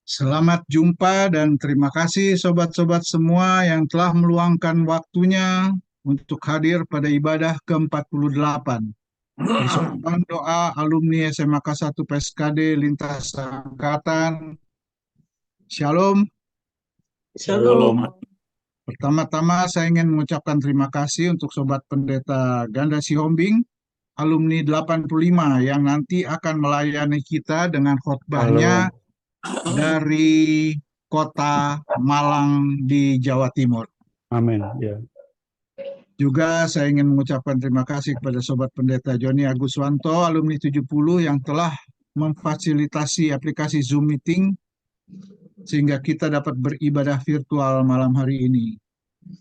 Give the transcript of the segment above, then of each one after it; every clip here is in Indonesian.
Selamat jumpa dan terima kasih sobat-sobat semua yang telah meluangkan waktunya untuk hadir pada ibadah ke-48. Persekutuan doa alumni SMAK 1 PSKD Lintas Angkatan. Shalom. Shalom. Shalom. Pertama-tama saya ingin mengucapkan terima kasih untuk Sobat Pendeta Ganda Sihombing, alumni 85 yang nanti akan melayani kita dengan khotbahnya Halo. dari kota Malang di Jawa Timur. Amin. Ya. Juga saya ingin mengucapkan terima kasih kepada Sobat Pendeta Joni Aguswanto, alumni 70 yang telah memfasilitasi aplikasi Zoom Meeting sehingga kita dapat beribadah virtual malam hari ini.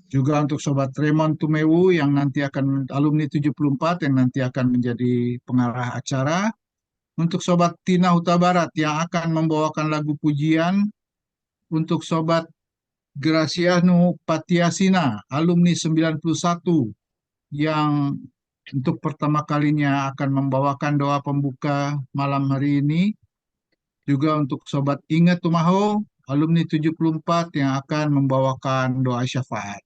Juga untuk Sobat Raymond Tumewu yang nanti akan alumni 74 yang nanti akan menjadi pengarah acara. Untuk Sobat Tina Huta Barat yang akan membawakan lagu pujian. Untuk Sobat Graciano Patiasina, alumni 91 yang untuk pertama kalinya akan membawakan doa pembuka malam hari ini. Juga untuk Sobat Inge Tumaho, alumni 74 yang akan membawakan doa syafaat.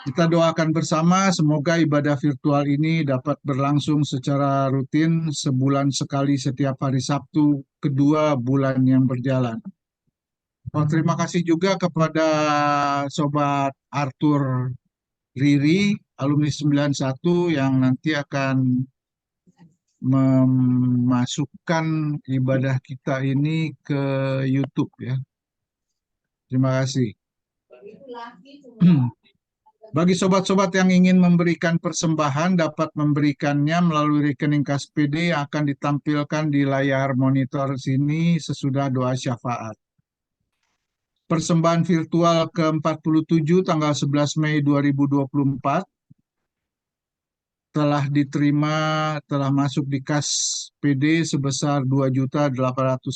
Kita doakan bersama semoga ibadah virtual ini dapat berlangsung secara rutin sebulan sekali setiap hari Sabtu kedua bulan yang berjalan. Terima kasih juga kepada Sobat Arthur Riri, alumni 91 yang nanti akan memasukkan ibadah kita ini ke YouTube ya. Terima kasih. Bagi sobat-sobat yang ingin memberikan persembahan dapat memberikannya melalui rekening kas PD yang akan ditampilkan di layar monitor sini sesudah doa syafaat. Persembahan virtual ke-47 tanggal 11 Mei 2024 telah diterima, telah masuk di kas PD sebesar 2.850.000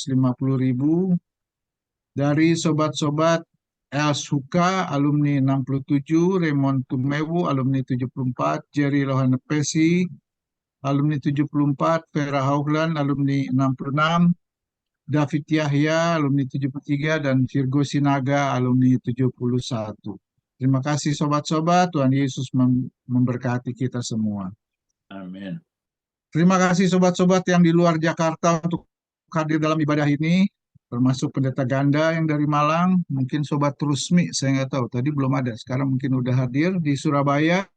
dari sobat-sobat Els Huka, alumni 67, Raymond Tumewu, alumni 74, Jerry Lohanepesi, alumni 74, Vera Haugland, alumni 66, David Yahya, alumni 73, dan Virgo Sinaga, alumni 71. Terima kasih sobat-sobat, Tuhan Yesus memberkati kita semua. Amin. Terima kasih sobat-sobat yang di luar Jakarta untuk hadir dalam ibadah ini, termasuk Pendeta Ganda yang dari Malang, mungkin Sobat Rusmi, saya nggak tahu, tadi belum ada, sekarang mungkin udah hadir di Surabaya,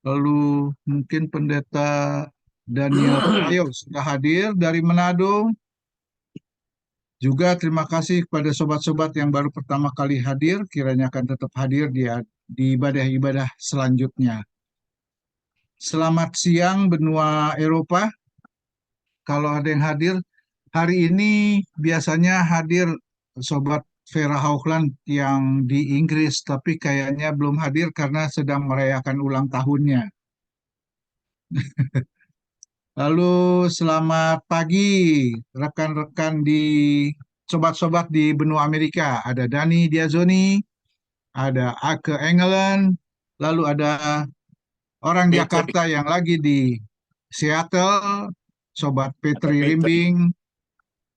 lalu mungkin Pendeta Daniel Prayo sudah hadir dari Manado. Juga terima kasih kepada sobat-sobat yang baru pertama kali hadir, kiranya akan tetap hadir di ibadah-ibadah selanjutnya. Selamat siang benua Eropa. Kalau ada yang hadir, hari ini biasanya hadir Sobat Vera Haugland yang di Inggris, tapi kayaknya belum hadir karena sedang merayakan ulang tahunnya. Lalu selamat pagi rekan-rekan di sobat-sobat di benua Amerika. Ada Dani Diazoni, ada Ake Engelen, lalu ada orang Jakarta yang lagi di Seattle, Sobat Petri Rimbing.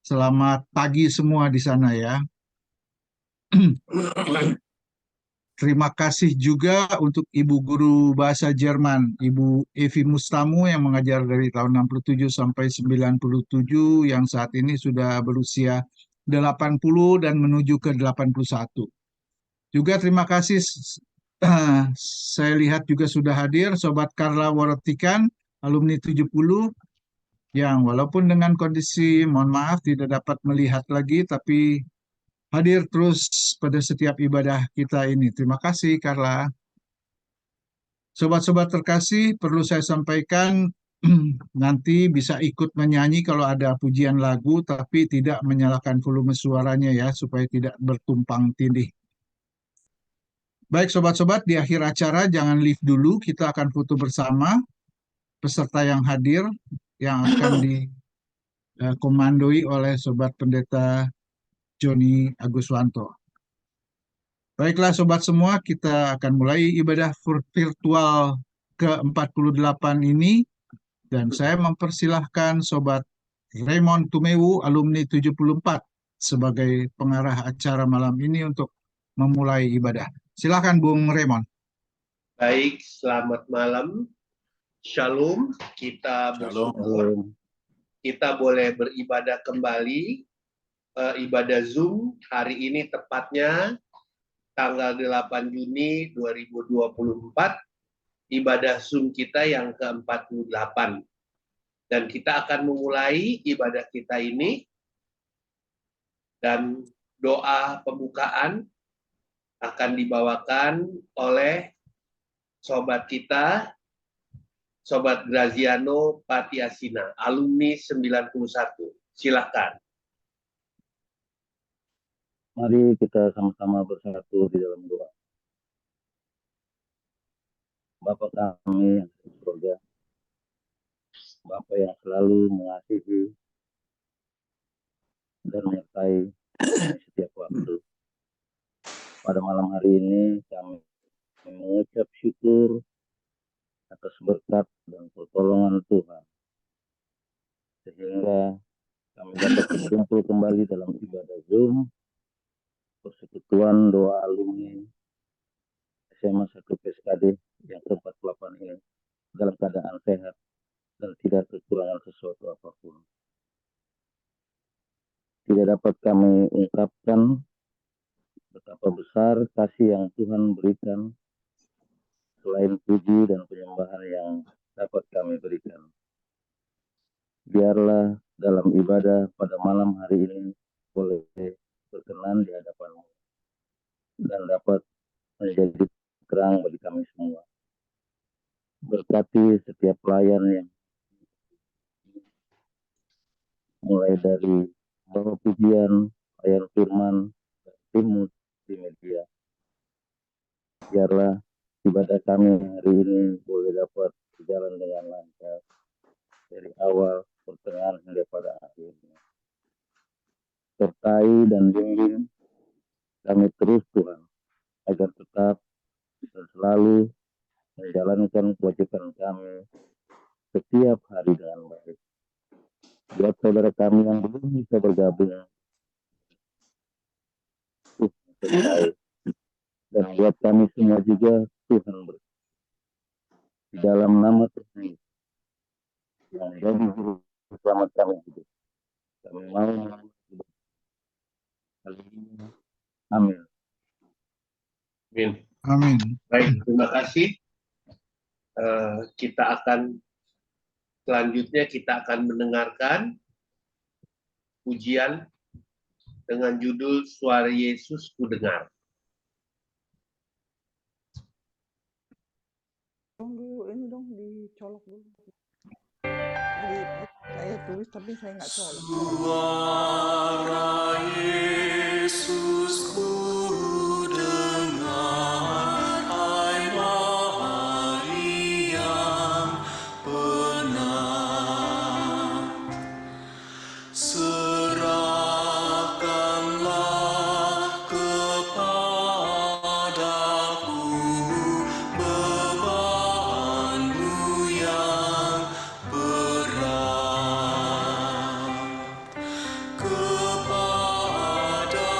Selamat pagi semua di sana ya. Terima kasih juga untuk Ibu Guru Bahasa Jerman, Ibu Evi Mustamu yang mengajar dari tahun 67 sampai 97 yang saat ini sudah berusia 80 dan menuju ke 81. Juga terima kasih saya lihat juga sudah hadir Sobat Carla Worotikan, alumni 70 yang walaupun dengan kondisi mohon maaf tidak dapat melihat lagi tapi hadir terus pada setiap ibadah kita ini. Terima kasih, Carla. Sobat-sobat terkasih, perlu saya sampaikan nanti bisa ikut menyanyi kalau ada pujian lagu, tapi tidak menyalakan volume suaranya ya, supaya tidak bertumpang tindih. Baik sobat-sobat, di akhir acara jangan leave dulu, kita akan foto bersama peserta yang hadir, yang akan dikomandoi oleh Sobat Pendeta Joni Aguswanto. Baiklah sobat semua, kita akan mulai ibadah virtual ke-48 ini Dan saya mempersilahkan Sobat Raymond Tumewu, alumni 74, sebagai pengarah acara malam ini untuk memulai ibadah. Silakan Bung Raymond. Baik, selamat malam. Shalom, kita Shalom. bersyukur kita boleh beribadah kembali, ibadah Zoom hari ini tepatnya tanggal 8 Juni 2024, ibadah Zoom kita yang ke-48. Dan kita akan memulai ibadah kita ini, dan doa pembukaan akan dibawakan oleh sobat kita, Sobat Graziano Patiasina, alumni 91. Silakan. Mari kita sama-sama bersatu di dalam doa. Bapa kami yang di surga, Bapa yang selalu mengasihi dan menyertai kami setiap waktu. Pada malam hari ini kami mengucap syukur atas berkat dan pertolongan Tuhan, sehingga kami dapat berkumpul kembali dalam ibadah Zoom, persekutuan doa alumni SMA 1 PSKD yang ke-48 ini dalam keadaan sehat dan tidak kekurangan sesuatu apapun. Tidak dapat kami ungkapkan betapa besar kasih yang Tuhan berikan selain puji dan penyembahan yang dapat kami berikan. Biarlah dalam ibadah pada malam hari ini boleh berkenan di hadapan-Mu dan dapat menjadi terang bagi kami semua. Berkati setiap pelayan yang mulai dari bawa pujian, pelayan firman, dan tim multimedia. Biarlah ibadah kami hari ini boleh dapat berjalan dengan lancar dari awal, pertengahan hingga pada akhirnya. Sertai dan bimbing kami terus Tuhan, agar tetap dan selalu menjalankan kewajiban kami setiap hari dengan baik. Buat saudara kami yang belum bisa bergabung, Tuhan sertai. Dan buat kami semua juga, Tuhan berkati. Di dalam nama Tuhan yang menjadi juru selamat kami hidup, kami mau hidup kali ini. Amin. Amin. Amin. Baik, terima kasih. Selanjutnya kita akan mendengarkan pujian dengan judul Suara Yesus Kudengar. Dulu ini dong dicolok dulu. Saya tulis tapi saya nggak colok. Suara Yesus ku dengar, hai Maria yang benar. Serahkanlah kepadaku bebanmu yang berat. Kepada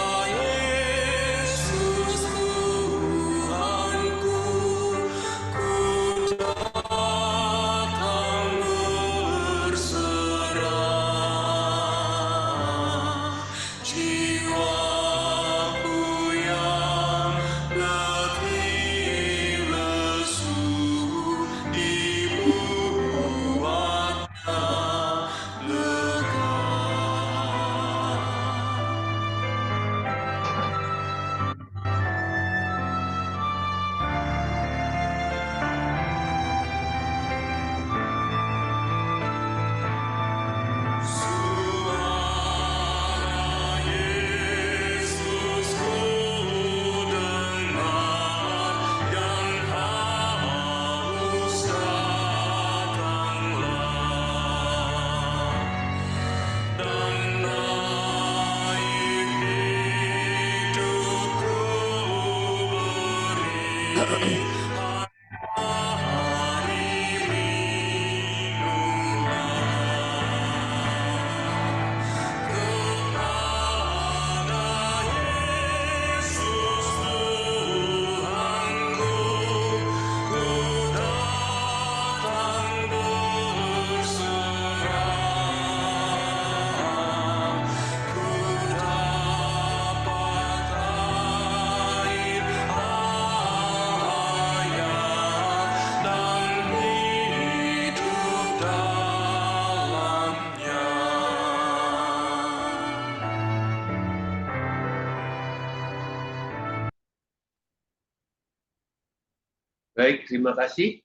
Baik, terima kasih.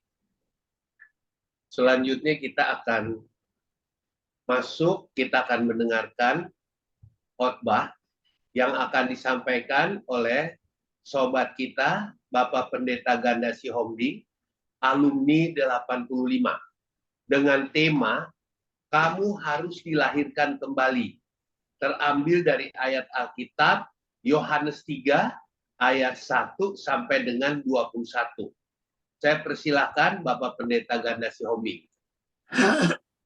Selanjutnya kita akan mendengarkan khotbah yang akan disampaikan oleh sobat kita, Bapak Pendeta Ganda Sihomding, alumni 85, dengan tema Kamu Harus Dilahirkan Kembali, terambil dari ayat Alkitab Yohanes 3 ayat 1 sampai dengan 21. Saya persilakan Bapak Pendeta Ganda Sihomding.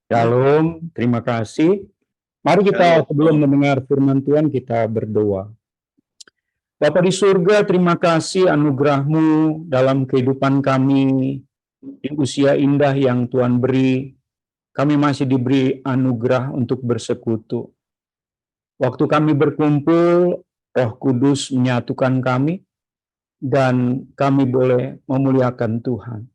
Shalom, terima kasih. Mari kita sebelum mendengar firman Tuhan kita berdoa. Bapa di surga, terima kasih anugerah-Mu dalam kehidupan kami di usia indah yang Tuhan beri. Kami masih diberi anugerah untuk bersekutu. Waktu kami berkumpul, Roh Kudus menyatukan kami dan kami boleh memuliakan Tuhan.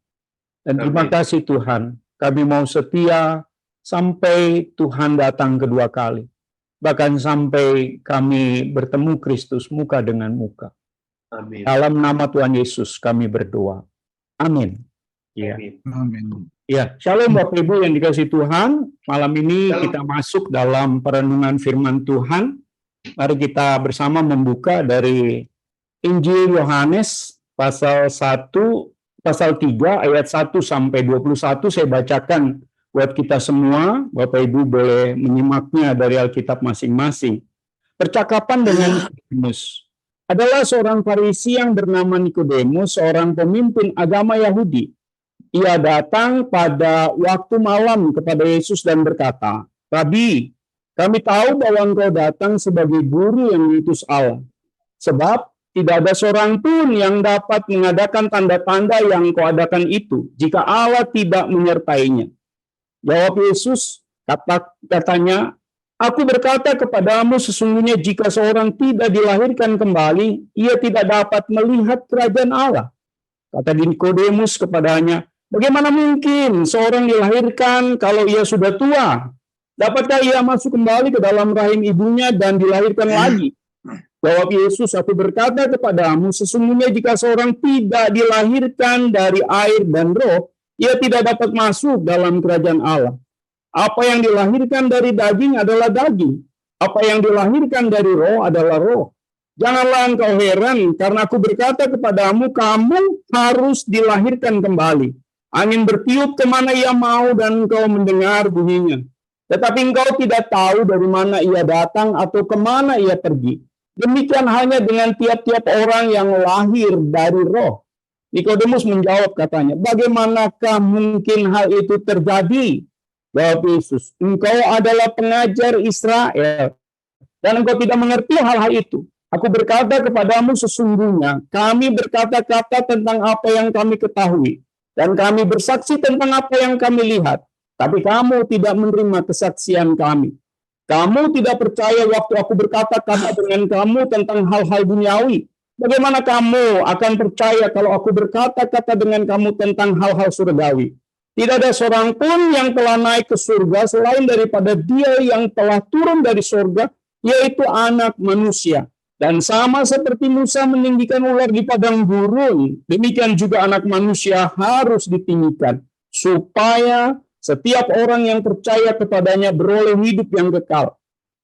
Dan terima kasih Tuhan, kami mau setia sampai Tuhan datang kedua kali. Bahkan sampai kami bertemu Kristus muka dengan muka. Amin. Dalam nama Tuhan Yesus kami berdoa. Amin. Ya. Amin. Ya, shalom Bapak Ibu yang dikasihi Tuhan. Malam ini kita masuk dalam perenungan firman Tuhan. Mari kita bersama membuka dari Injil Yohanes pasal 1, pasal 3 ayat 1 sampai 21. Saya bacakan buat kita semua, Bapak Ibu boleh menyimaknya dari Alkitab masing-masing. Percakapan dengan Nikodemus. Adalah seorang Farisi yang bernama Nikodemus, seorang pemimpin agama Yahudi. Ia datang pada waktu malam kepada Yesus dan berkata, Rabi, kami tahu bahwa engkau datang sebagai guru yang diutus Allah. Sebab tidak ada seorang pun yang dapat mengadakan tanda-tanda yang kau adakan itu, jika Allah tidak menyertainya. Jawab Yesus, katanya, aku berkata kepadamu sesungguhnya jika seorang tidak dilahirkan kembali, ia tidak dapat melihat kerajaan Allah. Kata Nikodemus kepadanya, bagaimana mungkin seorang dilahirkan kalau ia sudah tua? Dapatkah ia masuk kembali ke dalam rahim ibunya dan dilahirkan lagi? Jawab Yesus, aku berkata kepadamu sesungguhnya jika seorang tidak dilahirkan dari air dan roh, ia tidak dapat masuk dalam kerajaan Allah. Apa yang dilahirkan dari daging adalah daging. Apa yang dilahirkan dari roh adalah roh. Janganlah engkau heran, karena aku berkata kepadamu, kamu harus dilahirkan kembali. Angin bertiup kemana ia mau dan engkau mendengar bunyinya. Tetapi engkau tidak tahu dari mana ia datang atau kemana ia pergi. Demikian hanya dengan tiap-tiap orang yang lahir dari roh. Nikodemus menjawab katanya, bagaimanakah mungkin hal itu terjadi? Jawab Yesus, engkau adalah pengajar Israel, dan engkau tidak mengerti hal-hal itu. Aku berkata kepadamu sesungguhnya, kami berkata-kata tentang apa yang kami ketahui, dan kami bersaksi tentang apa yang kami lihat, tapi kamu tidak menerima kesaksian kami. Kamu tidak percaya waktu aku berkata-kata dengan kamu tentang hal-hal duniawi. Bagaimana kamu akan percaya kalau aku berkata-kata dengan kamu tentang hal-hal surgawi? Tidak ada seorang pun yang telah naik ke surga selain daripada Dia yang telah turun dari surga, yaitu Anak Manusia. Dan sama seperti Musa meninggikan ular di padang gurun, demikian juga Anak Manusia harus ditinggikan, supaya setiap orang yang percaya kepadanya beroleh hidup yang kekal.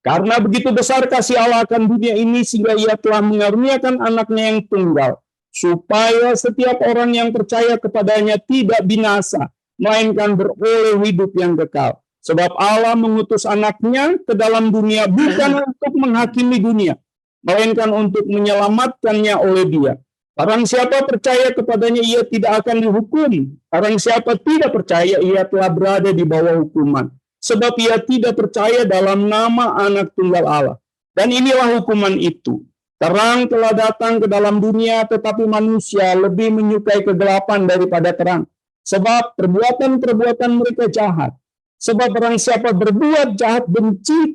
Karena begitu besar kasih Allah akan dunia ini sehingga ia telah mengaruniakan anaknya yang tunggal, supaya setiap orang yang percaya kepadanya tidak binasa, melainkan beroleh hidup yang kekal. Sebab Allah mengutus anaknya ke dalam dunia bukan untuk menghakimi dunia, melainkan untuk menyelamatkannya oleh Dia. Barang siapa percaya kepadanya ia tidak akan dihukum. Barang siapa tidak percaya ia telah berada di bawah hukuman. Sebab ia tidak percaya dalam nama Anak Tunggal Allah. Dan inilah hukuman itu. Terang telah datang ke dalam dunia, tetapi manusia lebih menyukai kegelapan daripada terang. Sebab perbuatan-perbuatan mereka jahat. Sebab barang siapa berbuat jahat membenci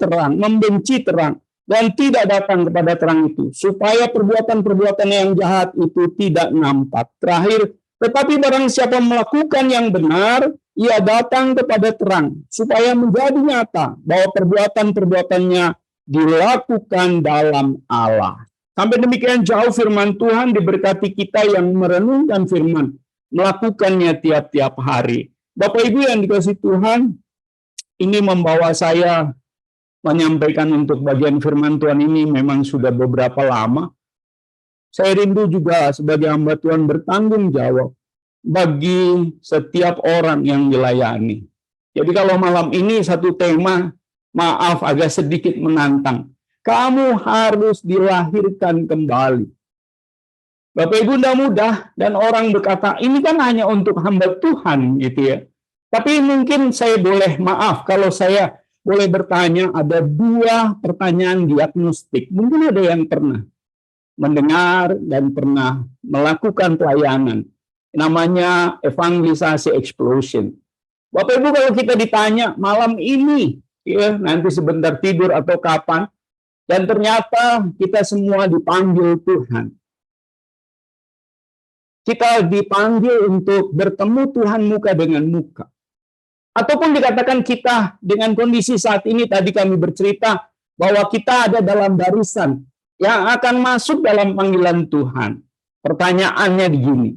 terang, dan tidak datang kepada terang itu, supaya perbuatan-perbuatan yang jahat itu tidak nampak. Terakhir, tetapi barang siapa melakukan yang benar, ia datang kepada terang, supaya menjadi nyata bahwa perbuatan-perbuatannya dilakukan dalam Allah. Sampai demikian jauh firman Tuhan, diberkati kita yang merenungkan firman. melakukannya tiap-tiap hari. Bapak Ibu yang dikasihi Tuhan, ini membawa saya menyampaikan untuk bagian firman Tuhan ini memang sudah beberapa lama. Saya rindu juga sebagai hamba Tuhan bertanggung jawab bagi setiap orang yang dilayani. Jadi kalau malam ini satu tema, maaf agak sedikit menantang. Kamu harus dilahirkan kembali. Bapak Ibu, tidak mudah, dan orang berkata, ini kan hanya untuk hamba Tuhan, gitu ya. Tapi mungkin saya boleh, maaf, kalau saya boleh bertanya, ada 2 pertanyaan diagnostik. Mungkin ada yang pernah mendengar dan pernah melakukan pelayanan. Namanya evangelisasi explosion. Bapak Ibu, kalau kita ditanya malam ini, ya nanti sebentar tidur atau kapan, dan ternyata kita semua dipanggil Tuhan. Kita dipanggil untuk bertemu Tuhan muka dengan muka. Ataupun dikatakan kita dengan kondisi saat ini, tadi kami bercerita bahwa kita ada dalam barisan yang akan masuk dalam panggilan Tuhan. Pertanyaannya begini,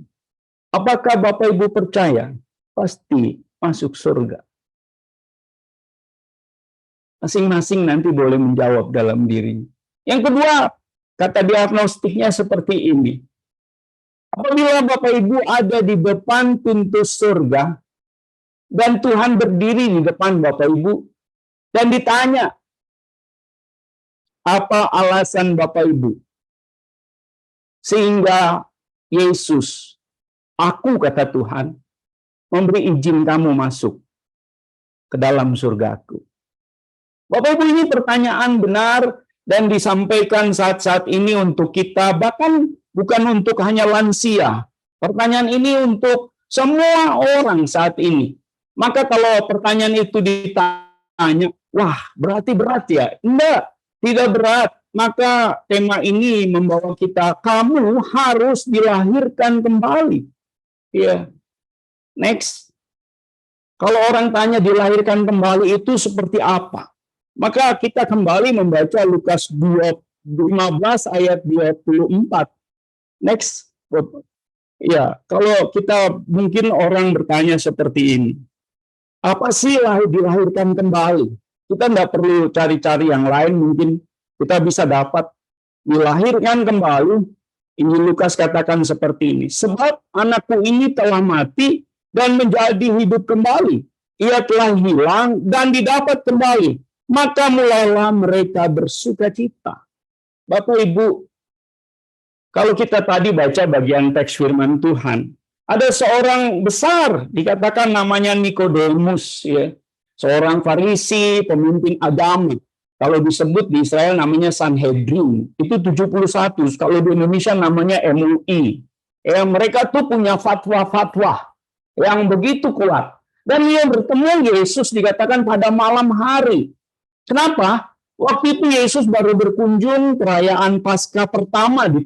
apakah Bapak Ibu percaya pasti masuk surga? Masing-masing nanti boleh menjawab dalam dirinya. Yang kedua, kata diagnostiknya seperti ini. Apabila Bapak Ibu ada di depan pintu surga, dan Tuhan berdiri di depan Bapak Ibu, dan ditanya, apa alasan Bapak Ibu? Sehingga Yesus, aku kata Tuhan, memberi izin kamu masuk ke dalam surgaku. Bapak Ibu, ini pertanyaan benar dan disampaikan saat-saat ini untuk kita, bahkan bukan untuk hanya lansia. Pertanyaan ini untuk semua orang saat ini. Maka kalau pertanyaan itu ditanya, wah berarti berat ya? Enggak, tidak berat. Maka tema ini membawa kita, kamu harus dilahirkan kembali. Ya. Next. Kalau orang tanya dilahirkan kembali itu seperti apa? Maka kita kembali membaca Lukas 15 ayat 24. Next. Ya, kalau kita mungkin orang bertanya seperti ini. Apa sih dilahirkan kembali? Kita tidak perlu cari-cari yang lain, mungkin kita bisa dapat dilahirkan kembali. Ini Lukas katakan seperti ini. Sebab anakku ini telah mati dan menjadi hidup kembali. Ia telah hilang dan didapat kembali. Maka mulailah mereka bersukacita. Bapak Ibu, kalau kita tadi baca bagian teks firman Tuhan, ada seorang besar, dikatakan namanya Nikodemus, ya, seorang Farisi, pemimpin agama. Kalau disebut di Israel namanya Sanhedrin, itu 71. Kalau di Indonesia namanya MUI. Ya, mereka tuh punya fatwa-fatwa yang begitu kuat. Dan dia bertemu Yesus dikatakan pada malam hari. Kenapa? Waktu itu Yesus baru berkunjung perayaan Paskah pertama di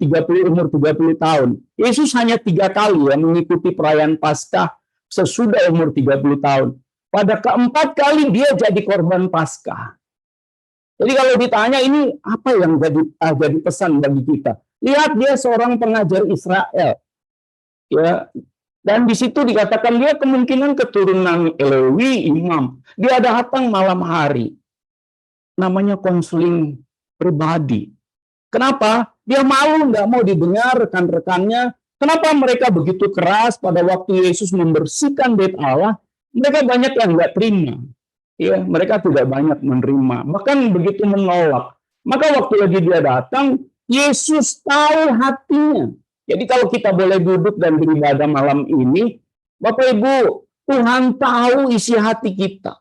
umur 30 tahun. Yesus hanya 3 kali ya mengikuti perayaan Paskah sesudah umur 30 tahun. Pada keempat kali dia jadi korban Paskah. Jadi kalau ditanya ini apa yang jadi pesan bagi kita? Lihat, dia seorang pengajar Israel. Ya, dan di situ dikatakan dia kemungkinan keturunan Lewi, imam. Dia datang malam hari. Namanya konseling pribadi. Kenapa? Dia malu, nggak mau didengar rekan-rekannya. Kenapa mereka begitu keras pada waktu Yesus membersihkan bait Allah? Mereka banyak yang nggak terima. Ya, mereka tidak banyak menerima. Bahkan begitu menolak. Maka waktu lagi dia datang, Yesus tahu hatinya. Jadi kalau kita boleh duduk dan beribadah malam ini, Bapak Ibu, Tuhan tahu isi hati kita.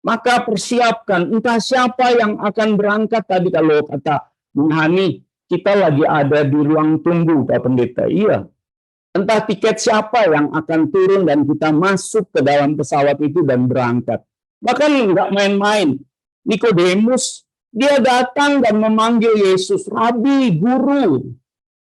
Maka persiapkan, entah siapa yang akan berangkat tadi kalau kata Bung Hani, kita lagi ada di ruang tunggu Pak Pendeta. Iya. Entah tiket siapa yang akan turun dan kita masuk ke dalam pesawat itu dan berangkat. Bahkan nggak main-main. Nikodemus, dia datang dan memanggil Yesus, Rabi, Guru,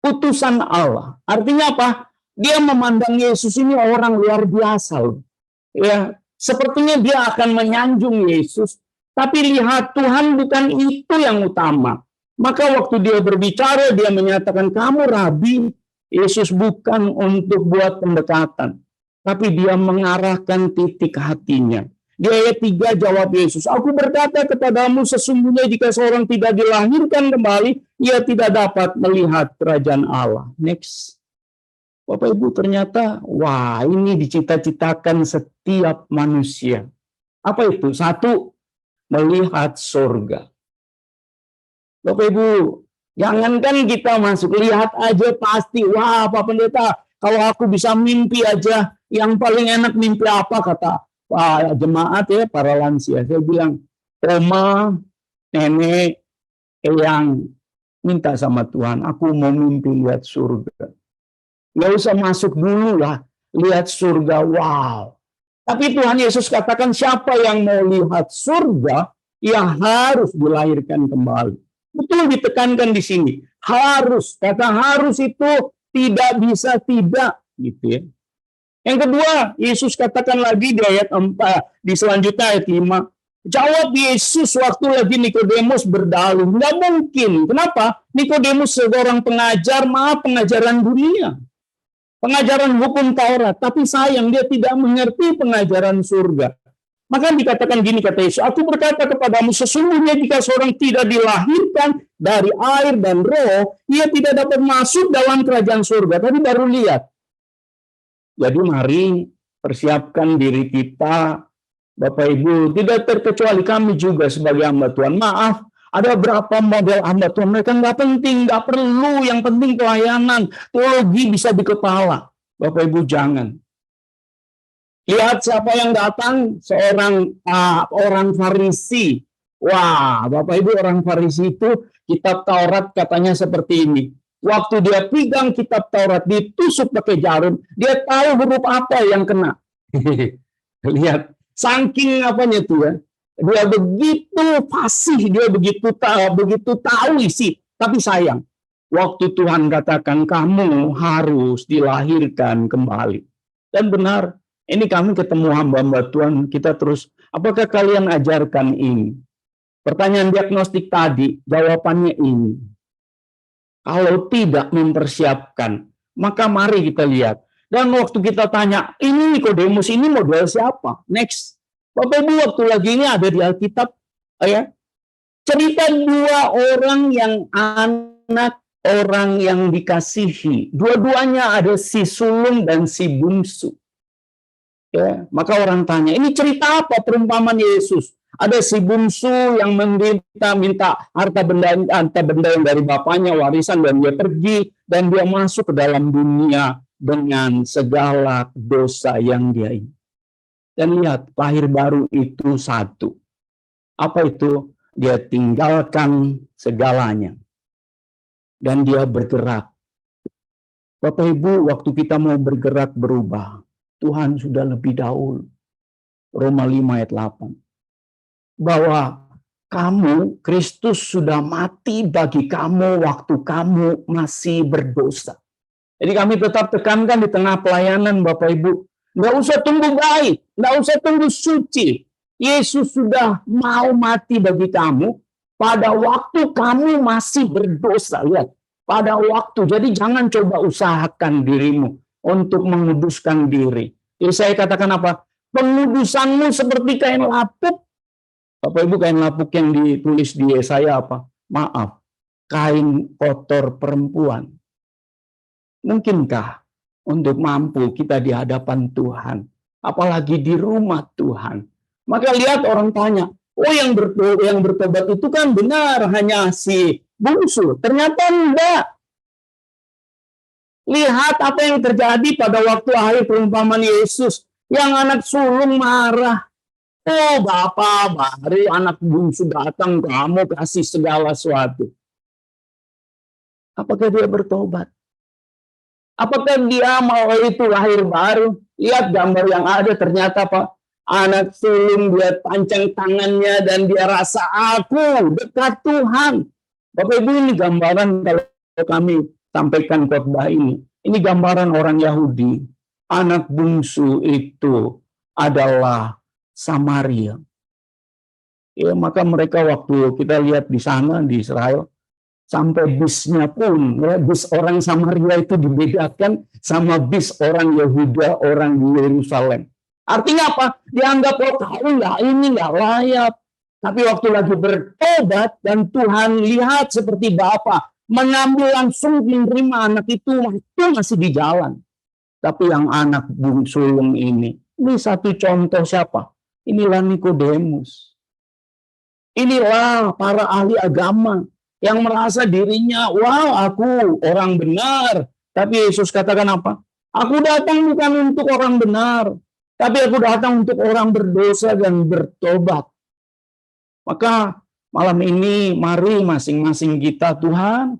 utusan Allah. Artinya apa? Dia memandang Yesus ini orang luar biasa loh. Ya. Sepertinya dia akan menyanjung Yesus, tapi lihat Tuhan bukan itu yang utama. Maka waktu dia berbicara, dia menyatakan, kamu Rabi, Yesus bukan untuk buat pendekatan, tapi dia mengarahkan titik hatinya. Di ayat 3 jawab Yesus, "Aku berkata kepadamu, sesungguhnya jika seorang tidak dilahirkan kembali, ia tidak dapat melihat kerajaan Allah." Next. Bapak Ibu, ternyata, wah, ini dicita-citakan setiap manusia. Apa itu? Satu, melihat surga. Bapak Ibu, jangankan kita masuk, lihat aja pasti, wah Pak Pendeta, kalau aku bisa mimpi aja, yang paling enak mimpi apa, kata Pak jemaat ya, para lansia. Saya bilang, oma, nenek, yang minta sama Tuhan, aku mau mimpi lihat surga. Nggak usah masuk dulu lah, lihat surga, wow. Tapi Tuhan Yesus katakan, siapa yang mau lihat surga, ia harus dilahirkan kembali. Betul ditekankan di sini, harus. Kata harus itu tidak bisa tidak, gitu ya. Yang kedua, Yesus katakan lagi di ayat 4, di selanjutnya ayat 5. Jawab Yesus waktu lagi Nikodemus berdalih. Nggak mungkin. Kenapa? Nikodemus seorang pengajar, pengajaran dunia. Pengajaran hukum Taurat. Tapi sayang, dia tidak mengerti pengajaran surga. Maka dikatakan gini, kata Yesus, "Aku berkata kepadamu, sesungguhnya jika seorang tidak dilahirkan dari air dan roh, ia tidak dapat masuk dalam kerajaan surga." Tadi baru lihat. Jadi mari persiapkan diri kita, Bapak Ibu, tidak terkecuali kami juga sebagai hamba Tuhan. Maaf, ada berapa model hamba Tuhan, mereka nggak penting, nggak perlu, yang penting pelayanan, teologi bisa di kepala. Bapak Ibu jangan. Lihat siapa yang datang, seorang orang Farisi. Wah, Bapak Ibu, orang Farisi itu kitab Taurat katanya seperti ini. Waktu dia pegang kitab Taurat, ditusuk pakai jarum, dia tahu huruf apa yang kena. Lihat, saking apanya tuh ya. Dia begitu fasih, dia begitu tahu isi. Tapi sayang, waktu Tuhan katakan kamu harus dilahirkan kembali. Dan benar, ini kami ketemu hamba-hamba Tuhan, kita terus, apakah kalian ajarkan ini? Pertanyaan diagnostik tadi, jawabannya ini. Kalau tidak mempersiapkan, maka mari kita lihat. Dan waktu kita tanya, ini Nikodemus ini model siapa? Next. Bapak Ibu, waktu lagi ini ada di Alkitab, ya, cerita dua orang yang anak orang yang dikasihi. Dua-duanya ada si sulung dan si bungsu. Ya, maka orang tanya, ini cerita apa perumpamaan Yesus? Ada si bungsu yang minta harta benda yang dari bapaknya, warisan, dan dia pergi dan dia masuk ke dalam dunia dengan segala dosa yang dia ini. Dan lihat, lahir baru itu satu. Apa itu? Dia tinggalkan segalanya. Dan dia bergerak. Bapak Ibu, waktu kita mau bergerak berubah, Tuhan sudah lebih dahulu. Roma 5 ayat 8. Bahwa kamu, Kristus sudah mati bagi kamu waktu kamu masih berdosa. Jadi kami tetap tekankan di tengah pelayanan, Bapak Ibu, nggak usah tunggu baik, nggak usah tunggu suci. Yesus sudah mau mati bagi kamu pada waktu kamu masih berdosa. Lihat, pada waktu. Jadi jangan coba usahakan dirimu untuk menguduskan diri. Jadi saya katakan apa? Pengudusanmu seperti kain lapuk. Bapak Ibu, kain lapuk yang ditulis di Yesaya apa? Maaf, kain kotor perempuan. Mungkinkah untuk mampu kita di hadapan Tuhan, apalagi di rumah Tuhan? Maka lihat, orang tanya, oh yang bertobat itu kan benar hanya si bungsu. Ternyata enggak. Lihat apa yang terjadi pada waktu akhir perumpamaan Yesus. Yang anak sulung marah. Oh Bapak, baru anak bungsu datang, kamu kasih segala sesuatu. Apakah dia bertobat? Apakah dia mau itu lahir baru? Lihat gambar yang ada, ternyata Pak, anak sulung dia pancang tangannya dan dia rasa aku dekat Tuhan. Bapak Ibu, ini gambaran kalau kami sampaikan khotbah ini. Ini gambaran orang Yahudi. Anak bungsu itu adalah Samaria. Ya, maka mereka waktu kita lihat di sana di Israel, Sampai bisnya pun, ya, bis orang Samaria itu dibedakan sama bis orang Yehuda, orang di Yerusalem. Artinya apa? Dianggap, oh tahu nggak, ini nggak layak. Tapi waktu lagi bertobat dan Tuhan lihat seperti Bapa mengambil langsung menerima anak itu masih di jalan. Tapi yang anak sulung ini satu contoh siapa? Inilah Nikodemus. Inilah para ahli agama yang merasa dirinya, wow, aku orang benar. Tapi Yesus katakan apa? Aku datang bukan untuk orang benar, tapi aku datang untuk orang berdosa dan bertobat. Maka malam ini mari masing-masing kita, Tuhan,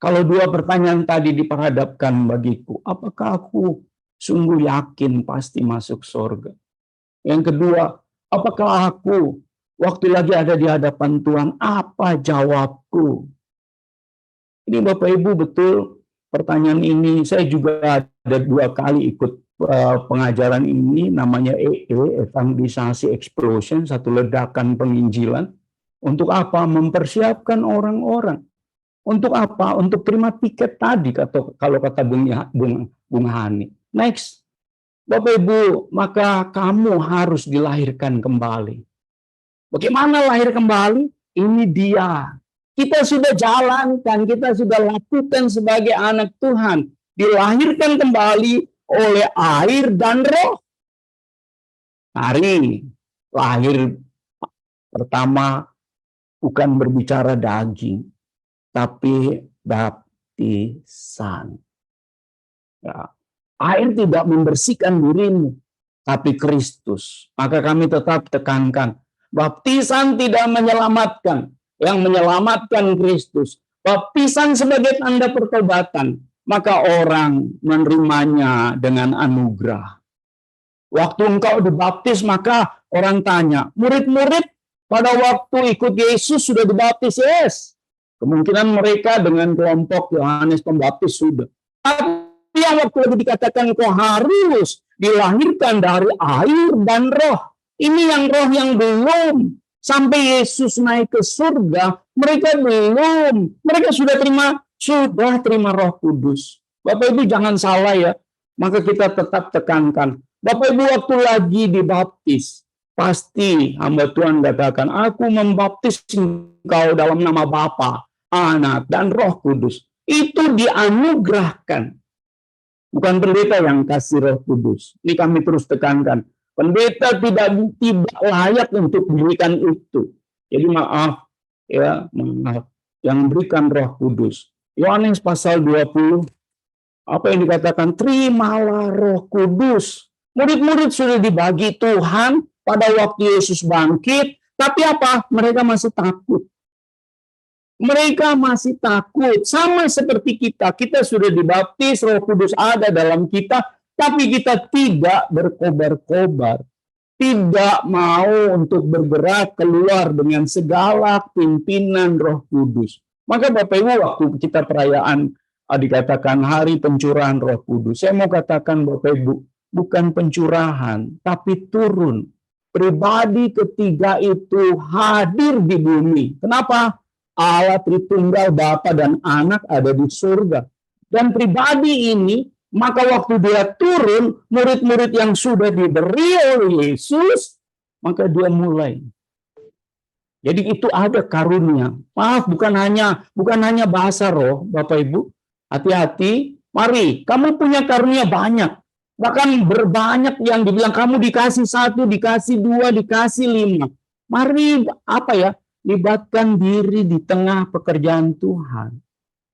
kalau dua pertanyaan tadi diperhadapkan bagiku, apakah aku sungguh yakin pasti masuk surga? Yang kedua, apakah aku waktu lagi ada di hadapan Tuhan, apa jawabku? Ini Bapak Ibu betul pertanyaan ini. Saya juga ada 2 kali ikut pengajaran ini, namanya Evangelisasi Explosion, satu ledakan penginjilan. Untuk apa? Mempersiapkan orang-orang. Untuk apa? Untuk terima tiket tadi, kalau kata Bung Hani. Next, Bapak Ibu, maka kamu harus dilahirkan kembali. Bagaimana lahir kembali? Ini dia. Kita sudah jalankan, kita sudah lakukan sebagai anak Tuhan. Dilahirkan kembali oleh air dan roh. Mari, lahir pertama bukan berbicara daging, tapi baptisan. Ya. Air tidak membersihkan dirimu, tapi Kristus. Maka kami tetap tekankan, baptisan tidak menyelamatkan, yang menyelamatkan Kristus. Baptisan sebagai tanda pertobatan, maka orang menerimanya dengan anugerah. Waktu engkau dibaptis, maka orang tanya, murid-murid pada waktu ikut Yesus sudah dibaptis? Yes. Kemungkinan mereka dengan kelompok Yohanes Pembaptis sudah. Tapi yang waktu lagi dikatakan kau harus dilahirkan dari air dan roh. Ini yang roh yang belum. Sampai Yesus naik ke surga, mereka belum. Mereka sudah terima Roh Kudus. Bapak Ibu jangan salah ya. Maka kita tetap tekankan. Bapak Ibu waktu lagi dibaptis, pasti hamba Tuhan katakan, aku membaptis engkau dalam nama Bapa, Anak, dan Roh Kudus. Itu dianugerahkan. Bukan pendeta yang kasih Roh Kudus. Ini kami terus tekankan. Pendeta tidak layak untuk memberikan itu. Jadi maaf, yang berikan Roh Kudus. Yohanes pasal 20, apa yang dikatakan? Terimalah Roh Kudus. Murid-murid sudah dibagi Tuhan pada waktu Yesus bangkit, tapi apa? Mereka masih takut. Mereka masih takut, sama seperti kita. Kita sudah dibaptis, Roh Kudus ada dalam kita, tapi kita tidak berkobar-kobar, tidak mau untuk bergerak keluar dengan segala pimpinan Roh Kudus. Maka Bapak Ibu, waktu kita perayaan dikatakan hari pencurahan Roh Kudus, saya mau katakan Bapak Ibu, bukan pencurahan, tapi turun. Pribadi ketiga itu hadir di bumi. Kenapa? Allah Tritunggal Bapa dan Anak ada di surga. Dan pribadi ini, maka waktu dia turun, murid-murid yang sudah diberi oleh Yesus, maka dia mulai. Jadi itu ada karunia. Maaf, bukan hanya bahasa roh, Bapak Ibu. Hati-hati. Mari, kamu punya karunia banyak. Bahkan berbanyak yang dibilang kamu dikasih 1, dikasih 2, dikasih 5. Mari libatkan diri di tengah pekerjaan Tuhan.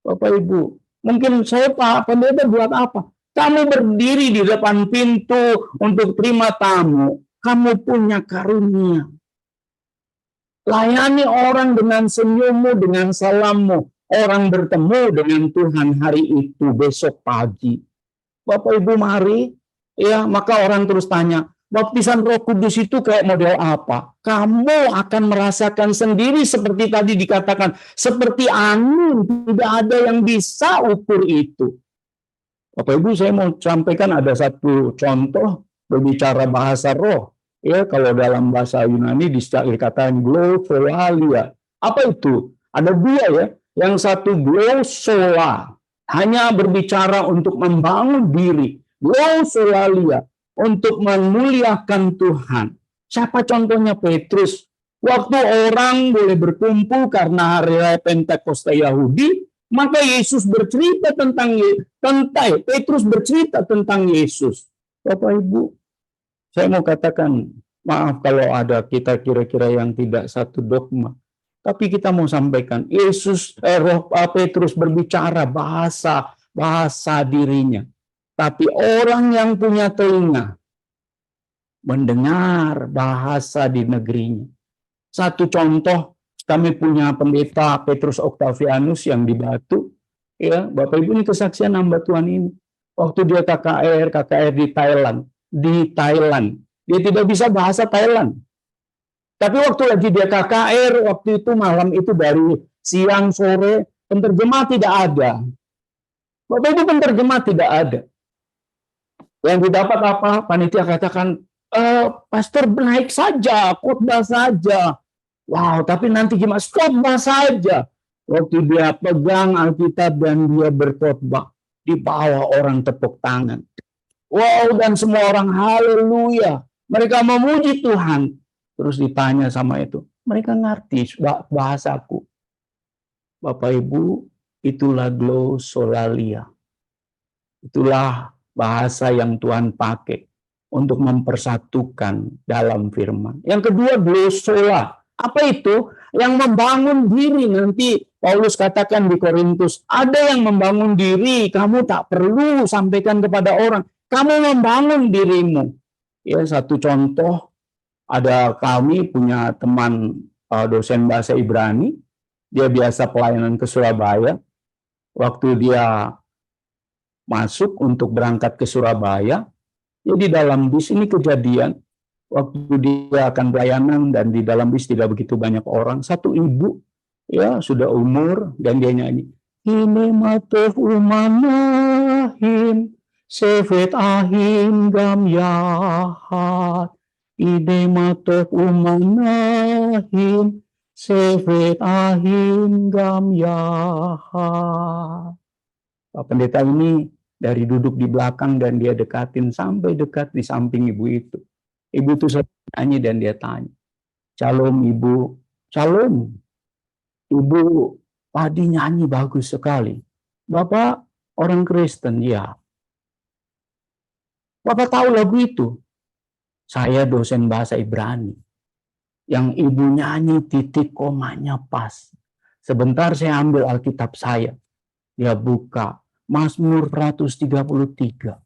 Bapak Ibu, mungkin saya Pak Pendeta buat apa? Kamu berdiri di depan pintu untuk terima tamu. Kamu punya karunia. Layani orang dengan senyummu, dengan salammu. Orang bertemu dengan Tuhan hari itu, besok pagi. Bapak Ibu mari, ya maka orang terus tanya, baptisan Roh Kudus itu kayak model apa? Kamu akan merasakan sendiri seperti tadi dikatakan, seperti angin, tidak ada yang bisa ukur itu. Bapak Ibu, saya mau sampaikan ada satu contoh berbicara bahasa roh. Ya, kalau dalam bahasa Yunani dikatakan glopholalia. Apa itu? Ada 2 ya. Yang satu glosola, hanya berbicara untuk membangun diri. Glosolalia, untuk memuliakan Tuhan. Siapa contohnya? Petrus. Waktu orang boleh berkumpul karena hari raya Pentakosta Yahudi, maka Yesus bercerita tentang Petrus bercerita tentang Yesus. Bapak Ibu, saya mau katakan, maaf kalau ada kita kira-kira yang tidak satu dogma. Tapi kita mau sampaikan, Petrus berbicara bahasa dirinya. Tapi orang yang punya telinga mendengar bahasa di negerinya. Satu contoh, kami punya pendeta Petrus Octavianus yang di Batu. Ya, Bapak Ibu, ini kesaksian hamba Tuhan ini. Waktu dia KKR di Thailand. Dia tidak bisa bahasa Thailand. Tapi waktu lagi dia KKR, waktu itu malam itu dari siang sore, penterjemah tidak ada. Bapak Ibu, penterjemah tidak ada. Yang didapat apa? Panitia katakan, pastor naik saja, khotbah saja. Wow, tapi nanti gimana? Khotbah saja. Waktu dia pegang Alkitab dan dia berkhotbah, di bawah orang tepuk tangan. Wow, dan semua orang haleluya. Mereka memuji Tuhan. Terus ditanya sama itu, mereka ngerti bahasaku. Bapak Ibu, itulah glosolalia. Itulah bahasa yang Tuhan pakai untuk mempersatukan dalam firman. Yang kedua, glosola. Apa itu? Yang membangun diri. Nanti Paulus katakan di Korintus, ada yang membangun diri, kamu tak perlu sampaikan kepada orang. Kamu membangun dirimu. Ya, satu contoh, ada kami punya teman dosen bahasa Ibrani, dia biasa pelayanan ke Surabaya. Waktu dia masuk untuk berangkat ke Surabaya, jadi dalam bis ini kejadian, waktu dia akan pelayanan dan di dalam bis tidak begitu banyak orang, satu ibu ya sudah umur dan dia nyanyi, Hine matef umanahim sevet ahim gam yahat. Ide matef umanahim sevet ahim gam yahat. Pak pendeta ini dari duduk di belakang dan dia dekatin sampai dekat di samping ibu itu. Ibu itu nyanyi dan dia tanya, Shalom Ibu, Shalom. Ibu tadi nyanyi bagus sekali. Bapak orang Kristen, ya. Bapak tahu lagu itu? Saya dosen bahasa Ibrani. Yang ibu nyanyi titik komanya pas. Sebentar saya ambil Alkitab saya. Dia buka Mazmur 133.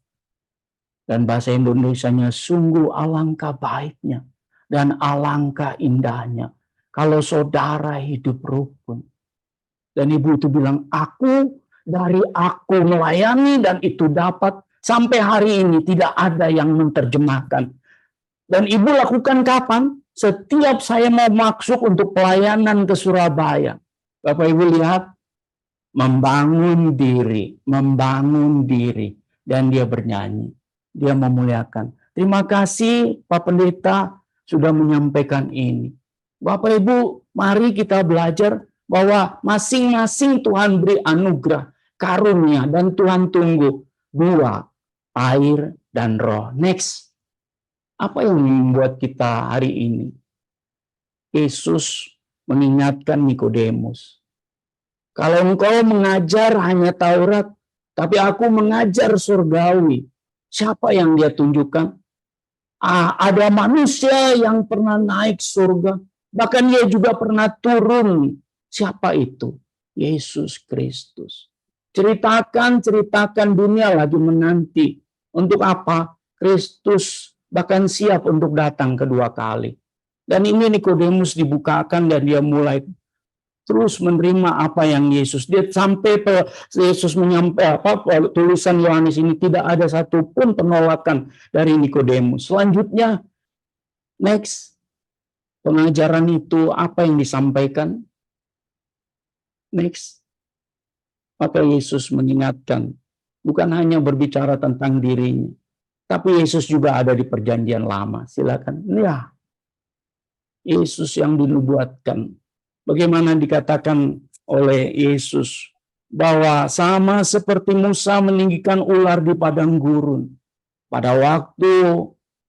Dan bahasa Indonesianya sungguh alangkah baiknya dan alangkah indahnya kalau saudara hidup rukun. Dan ibu itu bilang, aku melayani dan itu dapat sampai hari ini tidak ada yang menerjemahkan. Dan ibu lakukan kapan? Setiap saya mau masuk untuk pelayanan ke Surabaya. Bapak Ibu lihat, membangun diri. Dan dia bernyanyi. Dia memuliakan. Terima kasih Pak Pendeta sudah menyampaikan ini. Bapak Ibu, mari kita belajar bahwa masing-masing Tuhan beri anugerah, karunia, dan Tuhan tunggu. 2, air dan roh. Next. Apa yang membuat kita hari ini? Yesus mengingatkan Nikodemus. Kalau engkau mengajar hanya Taurat, tapi aku mengajar surgawi. Siapa yang dia tunjukkan? Ada manusia yang pernah naik surga. Bahkan dia juga pernah turun. Siapa itu? Yesus Kristus. Ceritakan dunia lagi menanti. Untuk apa? Kristus bahkan siap untuk datang kedua kali. Dan ini Nikodemus dibukakan dan dia mulai terus menerima apa yang Yesus. Dia sampai Yesus menyampaikan tulisan Yohanes ini tidak ada satupun penolakan dari Nikodemus. Selanjutnya, next, pengajaran itu apa yang disampaikan? Next, maka Yesus mengingatkan, bukan hanya berbicara tentang dirinya, tapi Yesus juga ada di perjanjian lama. Silakan. Ya, Yesus yang dinubuatkan. Bagaimana dikatakan oleh Yesus bahwa sama seperti Musa meninggikan ular di padang gurun. Pada waktu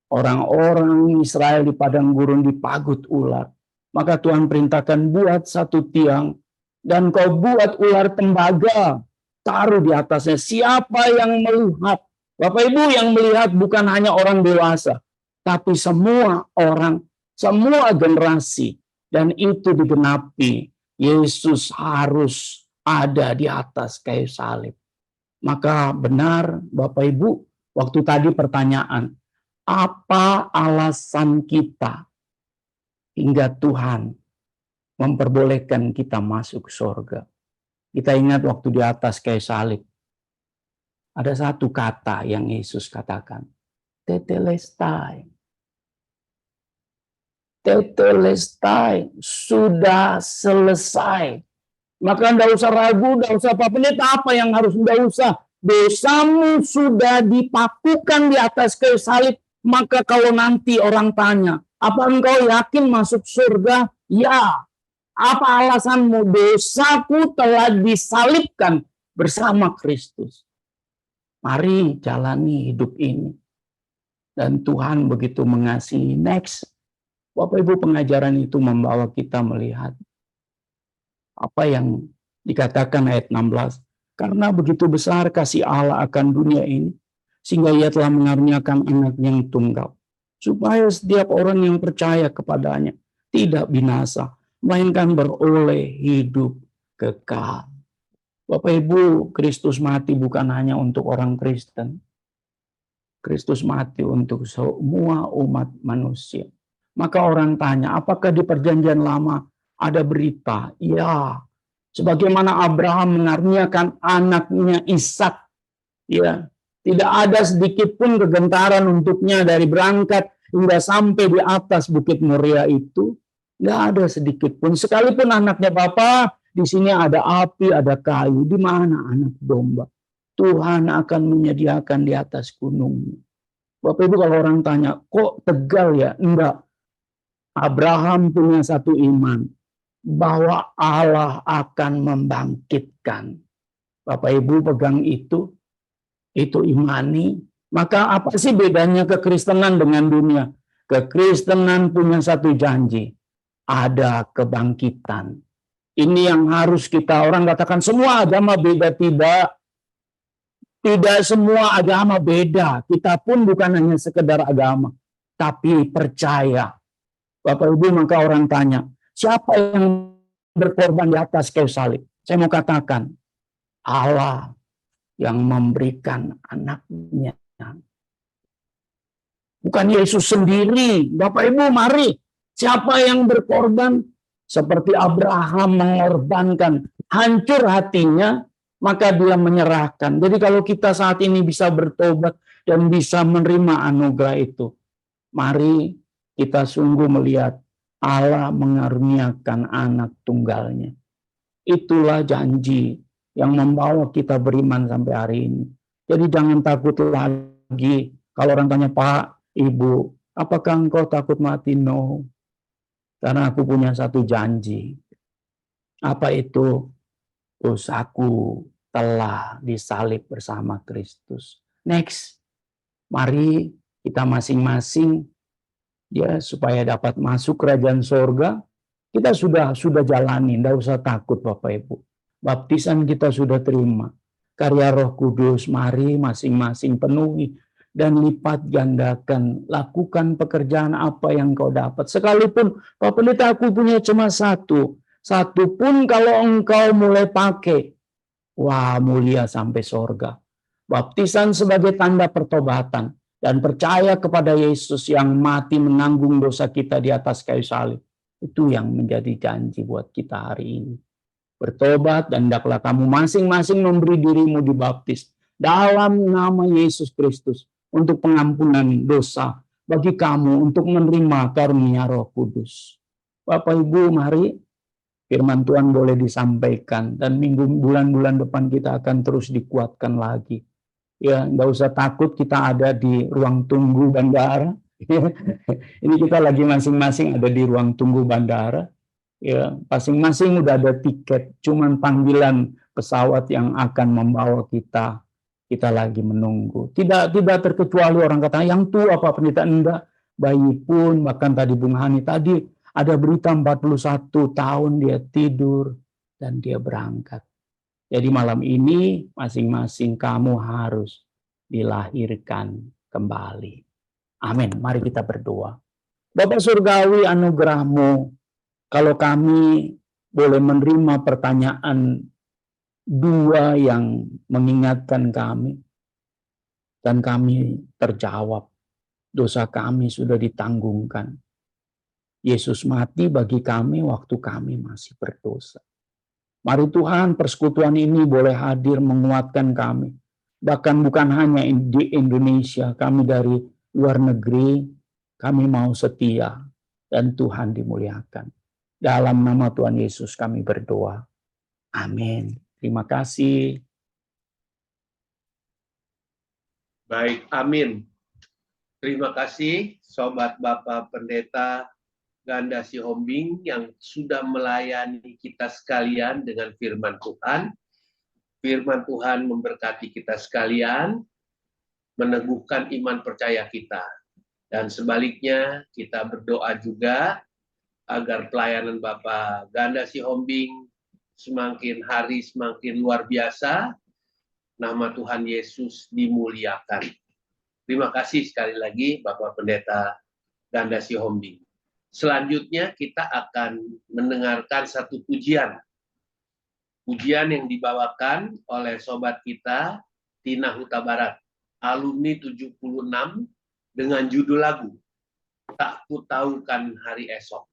orang-orang Israel di padang gurun dipagut ular, maka Tuhan perintahkan buat satu tiang dan kau buat ular tembaga, taruh di atasnya. Siapa yang melihat, Bapak Ibu, yang melihat bukan hanya orang dewasa, tapi semua orang, semua generasi. Dan itu digenapi, Yesus harus ada di atas kayu salib. Maka benar Bapak Ibu, waktu tadi pertanyaan, apa alasan kita hingga Tuhan memperbolehkan kita masuk surga? Kita ingat waktu di atas kayu salib, ada satu kata yang Yesus katakan, tetelestai. Tetelestai, sudah selesai. Maka enggak usah ragu, enggak usah apa yang harus, enggak usah. Dosamu sudah dipakukan di atas kayu salib. Maka kalau nanti orang tanya, apa engkau yakin masuk surga? Ya. Apa alasanmu? Dosaku telah disalibkan bersama Kristus. Mari jalani hidup ini. Dan Tuhan begitu mengasihi. Next. Bapak Ibu, pengajaran itu membawa kita melihat apa yang dikatakan ayat 16. Karena begitu besar kasih Allah akan dunia ini, sehingga Ia telah mengaruniakan anak yang tunggal, supaya setiap orang yang percaya kepadanya tidak binasa, melainkan beroleh hidup kekal. Bapak Ibu, Kristus mati bukan hanya untuk orang Kristen. Kristus mati untuk semua umat manusia. Maka orang tanya, apakah di perjanjian lama ada berita? Ya, sebagaimana Abraham mengaruniakan anaknya Ishak, ya, tidak ada sedikit pun kegentaran untuknya dari berangkat hingga sampai di atas Bukit Moria itu, nggak ada sedikit pun. Sekalipun anaknya Bapa, di sini ada api, ada kayu. Di mana anak domba? Tuhan akan menyediakan di atas gunungnya. Bapak Ibu, kalau orang tanya, kok tegal ya? Enggak. Abraham punya satu iman, bahwa Allah akan membangkitkan. Bapak Ibu pegang itu imani. Maka apa sih bedanya kekristenan dengan dunia? Kekristenan punya satu janji, ada kebangkitan. Ini yang harus kita, orang katakan semua agama beda. Tidak semua agama beda. Kita pun bukan hanya sekedar agama, tapi percaya. Bapak Ibu, maka orang tanya, siapa yang berkorban di atas kayu salib? Saya mau katakan, Allah yang memberikan anaknya. Bukan Yesus sendiri. Bapak Ibu, mari. Siapa yang berkorban? Seperti Abraham mengorbankan. Hancur hatinya, maka dia menyerahkan. Jadi kalau kita saat ini bisa bertobat dan bisa menerima anugerah itu, mari kita sungguh melihat Allah mengaruniakan anak tunggalnya. Itulah janji yang membawa kita beriman sampai hari ini. Jadi jangan takut lagi. Kalau orang tanya, Pak, Ibu, apakah engkau takut mati? No. Karena aku punya satu janji. Apa itu? Dosaku telah disalib bersama Kristus. Next. Mari kita masing-masing, ya, supaya dapat masuk kerajaan sorga, kita sudah jalani, tidak usah takut Bapak Ibu. Baptisan kita sudah terima. Karya Roh Kudus, mari masing-masing penuhi dan lipat gandakan. Lakukan pekerjaan apa yang kau dapat. Sekalipun, Pak Pendeta, aku punya cuma satu. Satu pun kalau engkau mulai pakai, wah, mulia sampai sorga. Baptisan sebagai tanda pertobatan. Dan percaya kepada Yesus yang mati menanggung dosa kita di atas kayu salib. Itu yang menjadi janji buat kita hari ini. Bertobat dan hendaklah kamu masing-masing memberi dirimu dibaptis dalam nama Yesus Kristus untuk pengampunan dosa bagi kamu, untuk menerima karunia Roh Kudus. Bapak Ibu, mari firman Tuhan boleh disampaikan dan bulan-bulan depan kita akan terus dikuatkan lagi. Ya, nggak usah takut, kita ada di ruang tunggu bandara. Ini kita lagi masing-masing ada di ruang tunggu bandara. Ya, masing-masing udah ada tiket, cuman panggilan pesawat yang akan membawa kita. Kita lagi menunggu. Tidak terkecuali orang kata yang tua apa pendeta, enggak. Bayi pun, bahkan tadi Bung Hani tadi ada berita 41 tahun dia tidur dan dia berangkat. Jadi malam ini masing-masing kamu harus dilahirkan kembali. Amin. Mari kita berdoa. Bapa Surgawi, anugerah-Mu, kalau kami boleh menerima pertanyaan dua yang mengingatkan kami, dan kami terjawab, dosa kami sudah ditanggungkan. Yesus mati bagi kami waktu kami masih berdosa. Mari Tuhan, persekutuan ini boleh hadir menguatkan kami. Bahkan bukan hanya di Indonesia, kami dari luar negeri, kami mau setia dan Tuhan dimuliakan. Dalam nama Tuhan Yesus kami berdoa. Amin. Terima kasih. Baik, amin. Terima kasih Sobat Bapak Pendeta Ganda Sihombing yang sudah melayani kita sekalian dengan firman Tuhan. Firman Tuhan memberkati kita sekalian, meneguhkan iman percaya kita. Dan sebaliknya kita berdoa juga agar pelayanan Bapak Ganda Sihombing semakin hari semakin luar biasa, nama Tuhan Yesus dimuliakan. Terima kasih sekali lagi Bapak Pendeta Ganda Sihombing. Selanjutnya kita akan mendengarkan satu pujian. Pujian yang dibawakan oleh sobat kita Tina Huta Barat, alumni 76, dengan judul lagu Tak Kutahukan Hari Esok.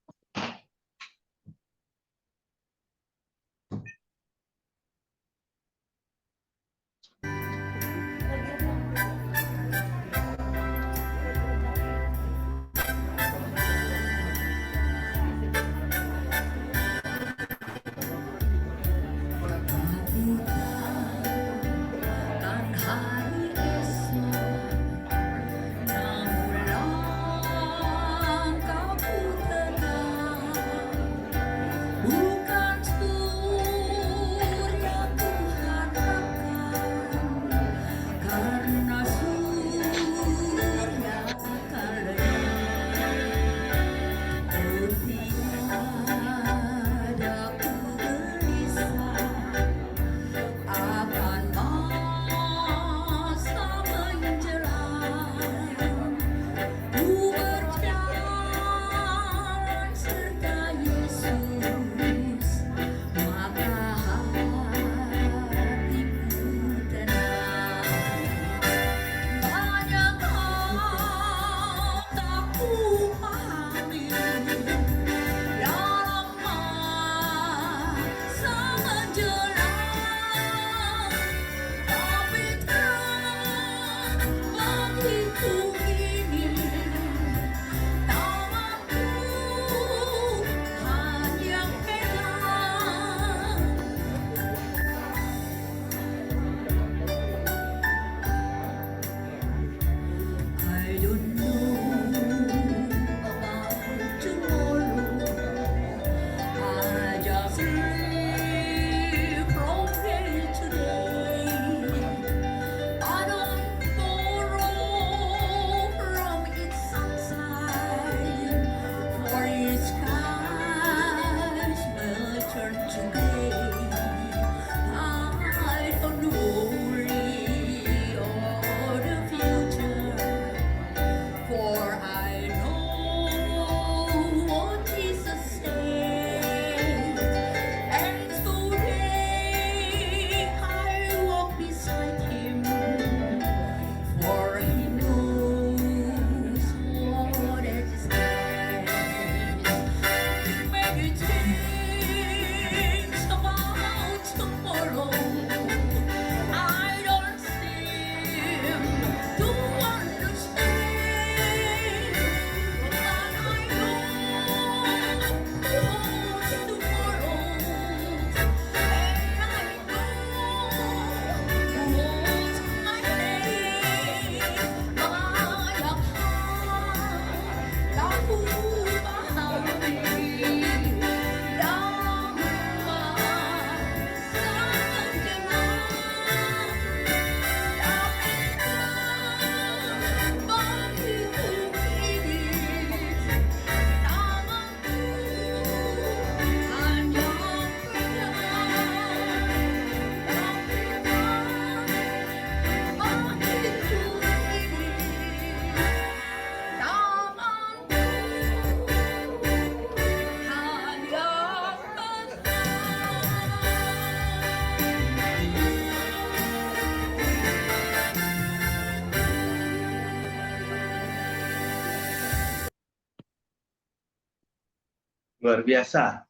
Luar biasa.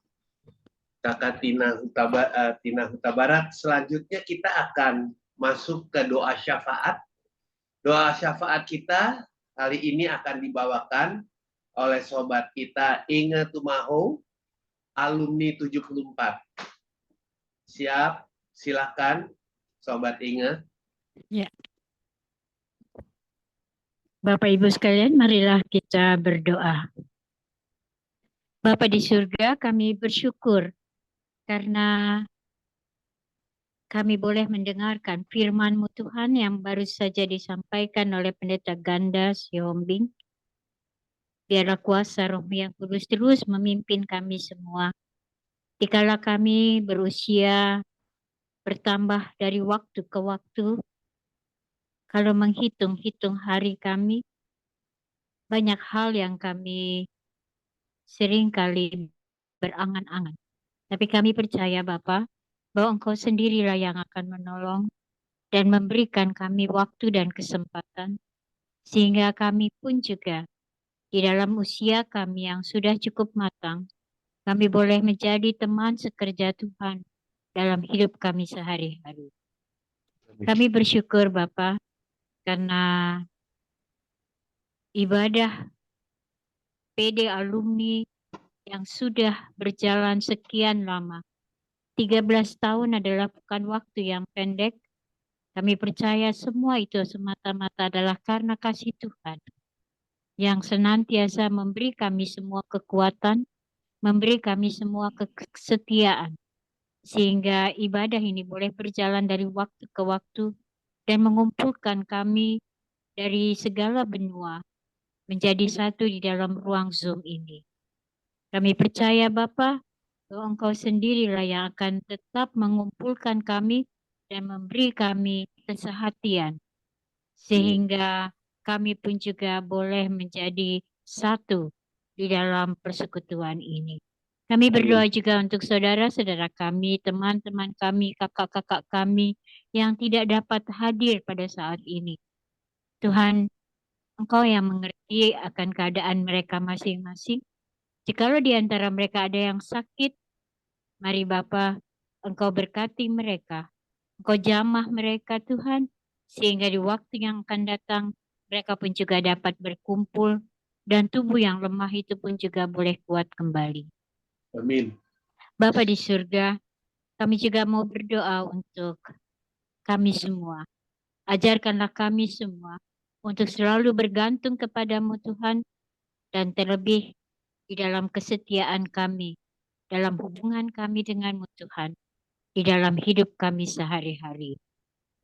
Kakak Tina Huta Barat. Selanjutnya kita akan masuk ke doa syafaat. Doa syafaat kita kali ini akan dibawakan oleh sobat kita Inge Tumaho, alumni 74. Siap, silakan sobat Inge. Bapak Ibu sekalian, marilah kita berdoa. Bapa di surga, kami bersyukur karena kami boleh mendengarkan firman-Mu Tuhan yang baru saja disampaikan oleh Pendeta Ganda Siombing. Biarlah kuasa Roh yang Kudus terus memimpin kami semua. Dikala kami berusia bertambah dari waktu ke waktu, kalau menghitung-hitung hari kami, banyak hal yang kami seringkali berangan-angan. Tapi kami percaya Bapa, bahwa Engkau sendirilah yang akan menolong dan memberikan kami waktu dan kesempatan, sehingga kami pun juga di dalam usia kami yang sudah cukup matang, kami boleh menjadi teman sekerja Tuhan dalam hidup kami sehari-hari. Kami bersyukur Bapa, karena ibadah PD alumni yang sudah berjalan sekian lama. 13 tahun adalah bukan waktu yang pendek. Kami percaya semua itu semata-mata adalah karena kasih Tuhan yang senantiasa memberi kami semua kekuatan, memberi kami semua kesetiaan, sehingga ibadah ini boleh berjalan dari waktu ke waktu dan mengumpulkan kami dari segala benua menjadi satu di dalam ruang Zoom ini. Kami percaya Bapa, bahwa Engkau sendirilah yang akan tetap mengumpulkan kami dan memberi kami kesehatian, sehingga kami pun juga boleh menjadi satu di dalam persekutuan ini. Kami berdoa juga untuk saudara-saudara kami, teman-teman kami, kakak-kakak kami yang tidak dapat hadir pada saat ini. Tuhan, Engkau yang mengerti akan keadaan mereka masing-masing. Jikalau di antara mereka ada yang sakit, mari Bapa, Engkau berkati mereka. Engkau jamah mereka Tuhan, sehingga di waktu yang akan datang, mereka pun juga dapat berkumpul, dan tubuh yang lemah itu pun juga boleh kuat kembali. Amin. Bapa di surga, kami juga mau berdoa untuk kami semua. Ajarkanlah kami semua untuk selalu bergantung kepadamu Tuhan, dan terlebih di dalam kesetiaan kami, dalam hubungan kami denganmu Tuhan, di dalam hidup kami sehari-hari.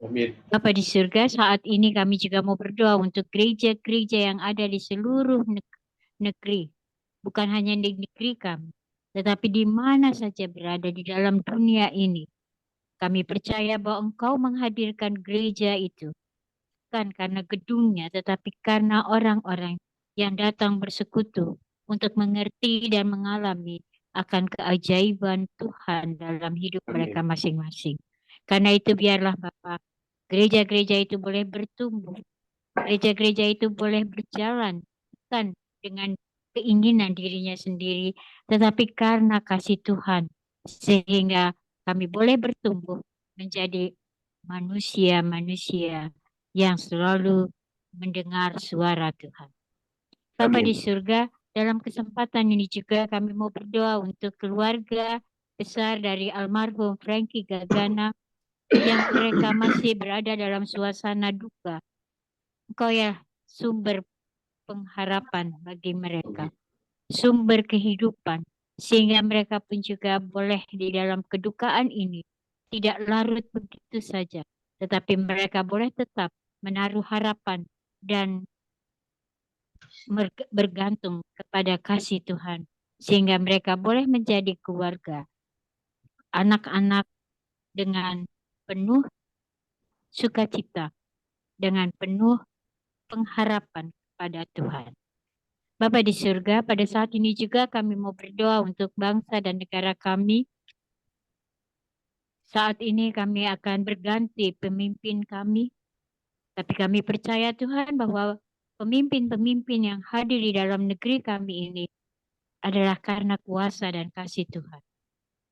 Amin. Bapa di surga, saat ini kami juga mau berdoa untuk gereja-gereja yang ada di seluruh negeri. Bukan hanya di negeri kami, tetapi di mana saja berada di dalam dunia ini. Kami percaya bahwa Engkau menghadirkan gereja itu, bukan karena gedungnya, tetapi karena orang-orang yang datang bersekutu untuk mengerti dan mengalami akan keajaiban Tuhan dalam hidup mereka masing-masing. Karena itu biarlah Bapak, gereja-gereja itu boleh bertumbuh, gereja-gereja itu boleh berjalan, bukan dengan keinginan dirinya sendiri, tetapi karena kasih Tuhan, sehingga kami boleh bertumbuh menjadi manusia-manusia yang selalu mendengar suara Tuhan. Bapa di surga, dalam kesempatan ini juga kami mau berdoa untuk keluarga besar dari almarhum Frankie Gagana yang mereka masih berada dalam suasana duka. Engkau ya sumber pengharapan bagi mereka, sumber kehidupan, sehingga mereka pun juga boleh di dalam kedukaan ini tidak larut begitu saja, tetapi mereka boleh tetap menaruh harapan dan bergantung kepada kasih Tuhan, sehingga mereka boleh menjadi keluarga, anak-anak dengan penuh sukacita, dengan penuh pengharapan pada Tuhan. Bapa di surga, pada saat ini juga kami mau berdoa untuk bangsa dan negara kami. Saat ini kami akan berganti pemimpin kami, tapi kami percaya Tuhan bahwa pemimpin-pemimpin yang hadir di dalam negeri kami ini adalah karena kuasa dan kasih Tuhan.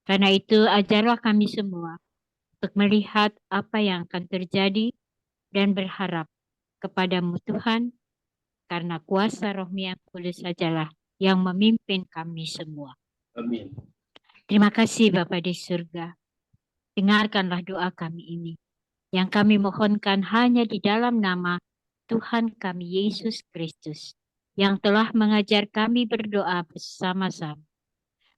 Karena itu ajarlah kami semua untuk melihat apa yang akan terjadi dan berharap kepadamu Tuhan, karena kuasa Roh-Mu yang kudus sajalah yang memimpin kami semua. Amin. Terima kasih Bapa di surga. Dengarkanlah doa kami ini, yang kami mohonkan hanya di dalam nama Tuhan kami Yesus Kristus, yang telah mengajar kami berdoa bersama-sama.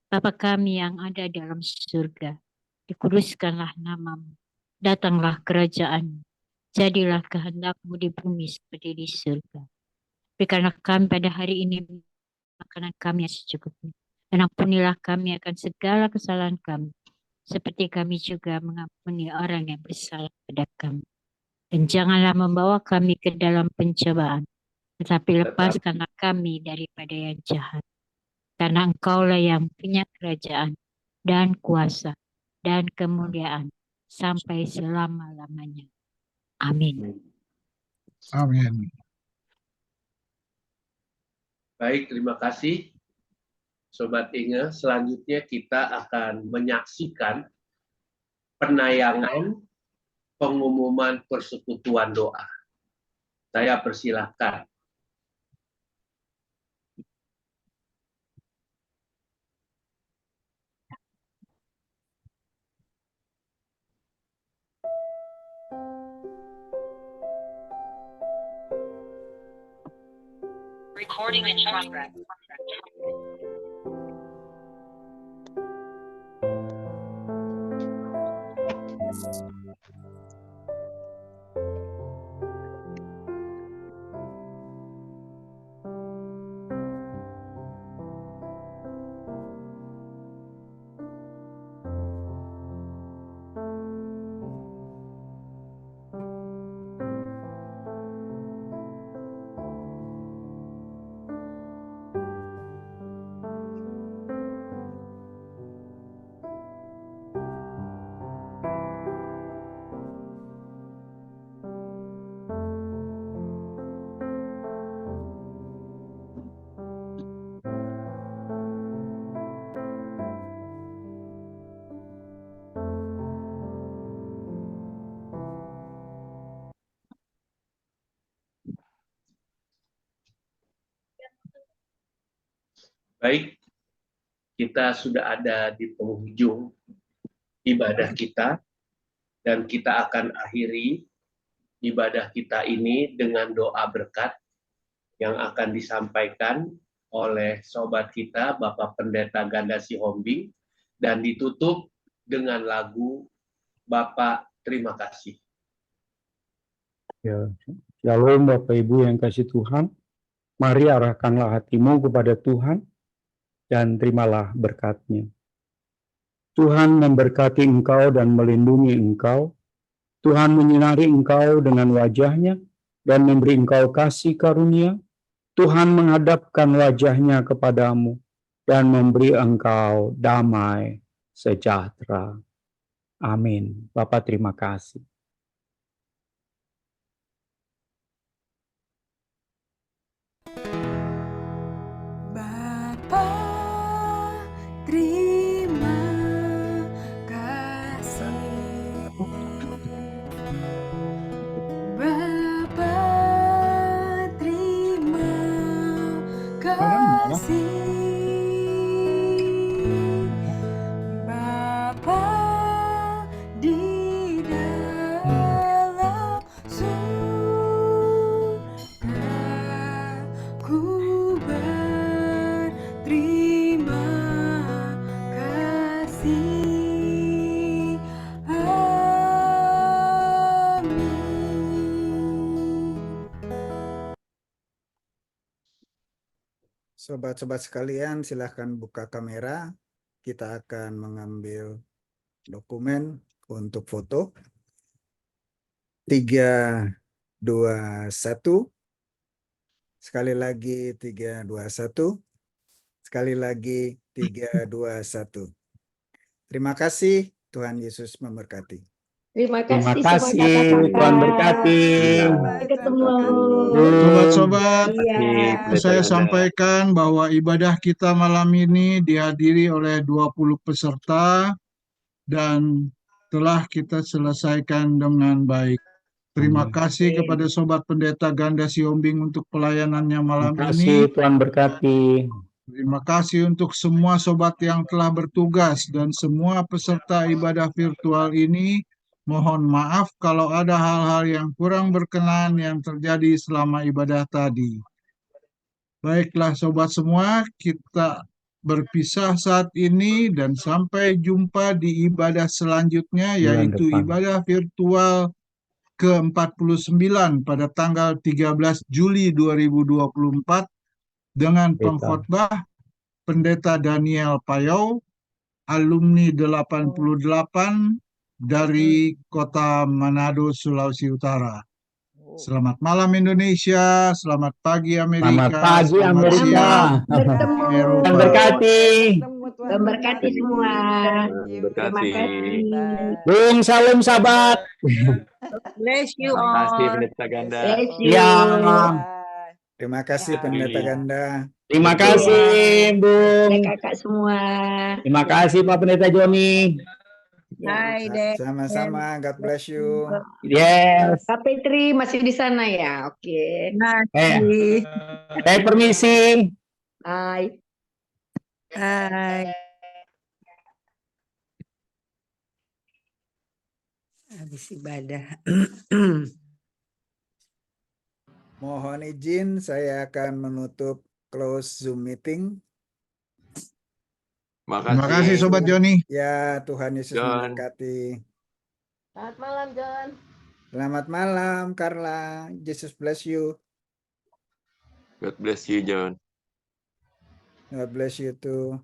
Bapa kami yang ada dalam surga, dikuduskanlah namamu, datanglah kerajaan, jadilah kehendak-Mu di bumi seperti di surga. Berikanlah kami pada hari ini makanan kami yang secukupnya, dan ampunilah kami akan segala kesalahan kami, seperti kami juga mengampuni orang yang bersalah pada kami. Dan janganlah membawa kami ke dalam pencobaan, tetapi lepaskanlah kami daripada yang jahat. Karena Engkaulah yang punya kerajaan dan kuasa dan kemuliaan sampai selama-lamanya. Amin. Amin. Baik, terima kasih Sobat Inge. Selanjutnya kita akan menyaksikan penayangan pengumuman persekutuan doa. Saya persilahkan. Recording in progress. Baik, kita sudah ada di penghujung ibadah kita, dan kita akan akhiri ibadah kita ini dengan doa berkat yang akan disampaikan oleh sobat kita, Bapak Pendeta Ganda Sihombing, dan ditutup dengan lagu Bapak Terima Kasih. Ya, Shalom Bapak Ibu yang kasih Tuhan. Mari arahkanlah hatimu kepada Tuhan dan terimalah berkat-Nya. Tuhan memberkati engkau dan melindungi engkau. Tuhan menyinari engkau dengan wajah-Nya dan memberi engkau kasih karunia. Tuhan menghadapkan wajah-Nya kepadamu dan memberi engkau damai sejahtera. Amin. Bapak terima kasih. Bapa, terima kasih. Bapa, terima kasih. Bapa, di dalam surga, ku berterima kasih. Amin. Sobat-sobat sekalian, silahkan buka kamera. Kita akan mengambil dokumen untuk foto. 3, 2, 1. Sekali lagi 3, 2, 1. Sekali lagi 3, 2, 1. Terima kasih, Tuhan Yesus memberkati. Terima Terima kasih semua kasih, kakak-kakak. Tuhan berkati. Sampai ketemu. Sobat-sobat, Iya. saya sampaikan bahwa ibadah kita malam ini dihadiri oleh 20 peserta dan telah kita selesaikan dengan baik. Terima kasih kepada Sobat Pendeta Ganda Siombing untuk pelayanannya Terima malam kasih, ini. Tuhan berkati. Terima kasih untuk semua sobat yang telah bertugas dan semua peserta ibadah virtual ini. Mohon maaf kalau ada hal-hal yang kurang berkenan yang terjadi selama ibadah tadi. Baiklah sobat semua, kita berpisah saat ini dan sampai jumpa di ibadah selanjutnya, Bulan yaitu depan. ibadah virtual ke-49 pada tanggal 13 Juli 2024 dengan Kita. pengkhotbah Pendeta Daniel Payau, alumni 88 dari kota Manado, Sulawesi Utara. Selamat malam Indonesia, selamat pagi Amerika, Selamat pagi selamat Amerika. siang Bertemu. Tuhan Eropa. berkati. Tuhan berkati semua. Terima kasih. Bung salam sahabat. Bless you Terima kasih all. Pendeta Ganda. Bless you. Ya. Terima kasih Pendeta Ganda. Terima kasih, Bung. Kakak semua. Terima kasih Pak Pendeta Joni. Hai, Dek. Sama-sama, God bless you. Yes. Kak Petri masih di sana ya? Oke. Saya permisi. Hai. Hai. Habis ibadah. Mohon izin saya akan menutup close Zoom meeting. Terima kasih Sobat Joni. Ya, Tuhan Yesus John. memberkati. Selamat malam, John. Selamat malam, Carla. Jesus bless you. God bless you, John. God bless you too.